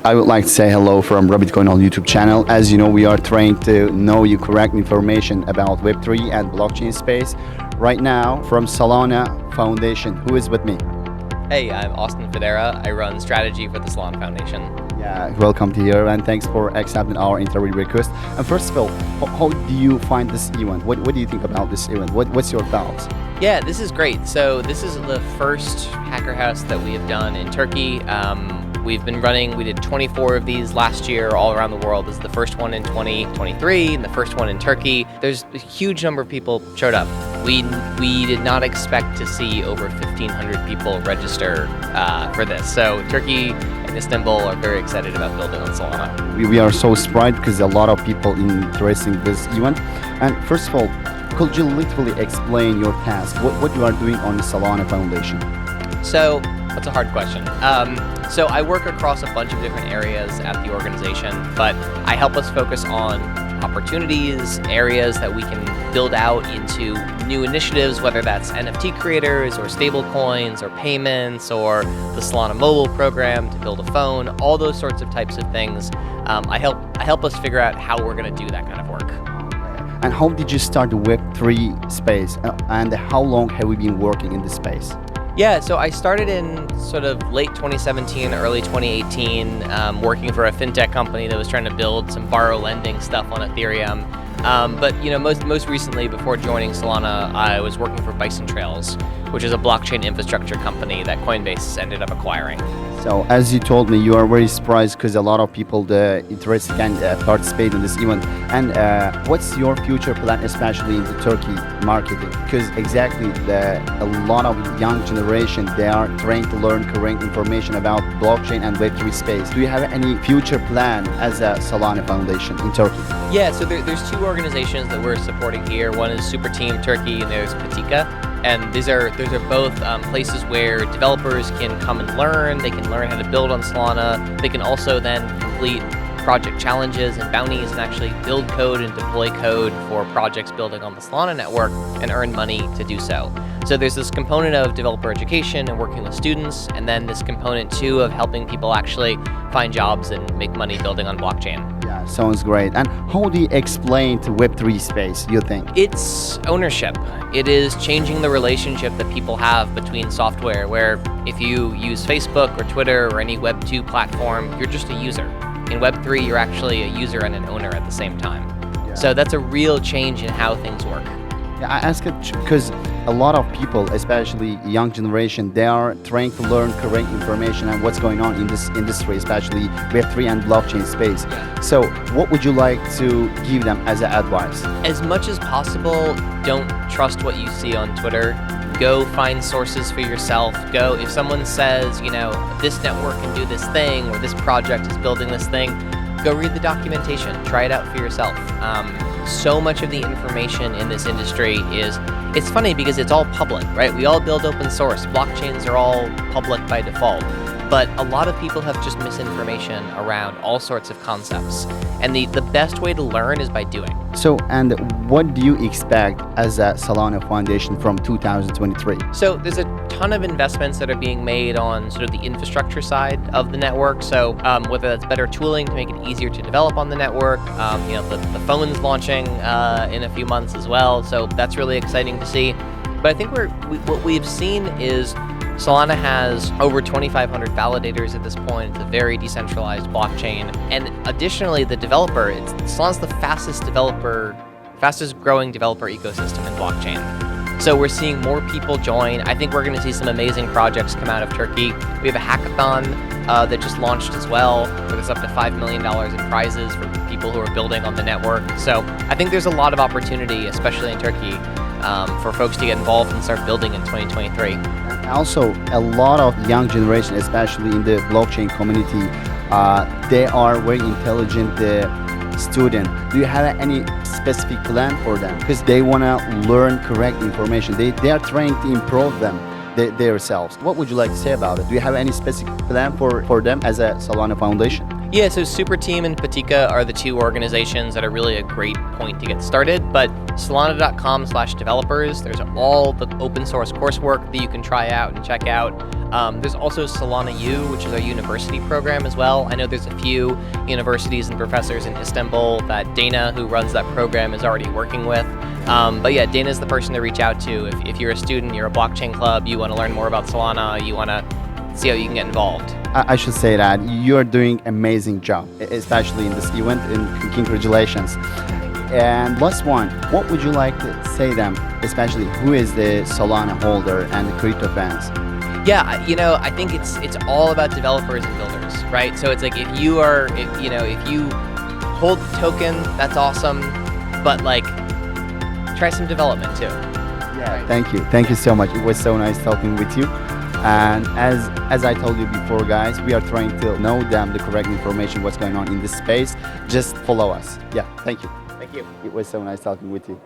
I would like to say hello from Rabbitcoin on YouTube channel. As you know, we are trying to know you correct information about Web3 and blockchain space. Right now, from Solana Foundation, who is with me? Hey, I'm Austin Federa. I run strategy for the Solana Foundation. Yeah, welcome to here and thanks for accepting our interview request. And first of all, how do you find this event? What do you think about this event? What's your thoughts? Yeah, this is great. So this is the first Hackerhouse that we have done in Turkey. We've been running, we did 24 of these last year all around the world. This is the first one in 2023 and the first one in Turkey. There's a huge number of people showed up. We did not expect to see over 1,500 people register for this. So Turkey and Istanbul are very excited about building on Solana. We are so surprised because a lot of people interested in this event. And first of all, could you literally explain your task? What you are doing on the Solana Foundation? So that's a hard question. So I work across a bunch of different areas at the organization, but I help us focus on opportunities, areas that we can build out into new initiatives, whether that's NFT creators or stable coins or payments or the Solana mobile program to build a phone, all those sorts of types of things. I help us figure out how we're going to do that kind of work. And how did you start the Web3 space? And how long have we been working in this space? Yeah, so I started in sort of late 2017, early 2018, working for a fintech company that was trying to build some borrow lending stuff on Ethereum. But you know, most recently, before joining Solana, I was working for Bison Trails, which is a blockchain infrastructure company that Coinbase ended up acquiring. So as you told me, you are very surprised because a lot of people interested can participate in this event. And what's your future plan, especially in the Turkey marketing? Because exactly a lot of young generation, they are trying to learn correct information about blockchain and Web3 space. Do you have any future plan as a Solana Foundation in Turkey? Yeah, so there's two organizations that we're supporting here. One is Super Team Turkey and there's Patika. And those are both places where developers can come and learn. They can learn how to build on Solana. They can also then complete project challenges and bounties and actually build code and deploy code for projects building on the Solana network and earn money to do so. So there's this component of developer education and working with students, and then this component too of helping people actually find jobs and make money building on blockchain. Yeah, sounds great. And how do you explain to Web3 space, you think? It's ownership. It is changing the relationship that people have between software, where if you use Facebook or Twitter or any Web 2 platform, you're just a user. In Web 3, you're actually a user and an owner at the same time. Yeah. So that's a real change in how things work. Yeah, I ask it because a lot of people, especially young generation, they are trying to learn correct information and what's going on in this industry, especially Web3 and blockchain space. Yeah. So what would you like to give them as an advice? As much as possible, don't trust what you see on Twitter. Go find sources for yourself. Go, if someone says, you know, this network can do this thing or this project is building this thing, go read the documentation, try it out for yourself. So much of the information in this industry it's funny because it's all public, right? We all build open source. Blockchains are all public by default. But a lot of people have just misinformation around all sorts of concepts. And the best way to learn is by doing. So, and what do you expect as a Solana Foundation from 2023? So there's a ton of investments that are being made on sort of the infrastructure side of the network. So whether that's better tooling to make it easier to develop on the network, you know, the phone's launching in a few months as well. So that's really exciting to see. But I think what we've seen is Solana has over 2,500 validators at this point. It's a very decentralized blockchain. And additionally, the developer, Solana's the fastest growing developer ecosystem in blockchain. So we're seeing more people join. I think we're going to see some amazing projects come out of Turkey. We have a hackathon that just launched as well, where there's up to $5 million in prizes for people who are building on the network. So I think there's a lot of opportunity, especially in Turkey, for folks to get involved and start building in 2023. Also, a lot of young generation, especially in the blockchain community, they are very intelligent student. Do you have any specific plan for them? Because they want to learn correct information. They are trying to improve themselves. What would you like to say about it? Do you have any specific plan for them as a Solana Foundation? Yeah, so Super Team and Patika are the two organizations that are really a great point to get started. But Solana.com/developers, there's all the open source coursework that you can try out and check out. There's also Solana U, which is our university program as well. I know there's a few universities and professors in Istanbul that Dana, who runs that program, is already working with. But yeah, Dana's the person to reach out to if you're a student, you're a blockchain club, you want to learn more about Solana, you want to see how you can get involved. I should say that you're doing amazing job, especially in this event, and congratulations. And last one, what would you like to say them, especially who is the Solana holder and the crypto fans? Yeah, I think it's all about developers and builders, right? So it's like if you hold the token, that's awesome, but like try some development too. Yeah, right. Thank you so much. It was so nice talking with you. And as I told you before, guys, we are trying to know them the correct information, what's going on in this space. Just follow us. Yeah, thank you. Thank you. It was so nice talking with you.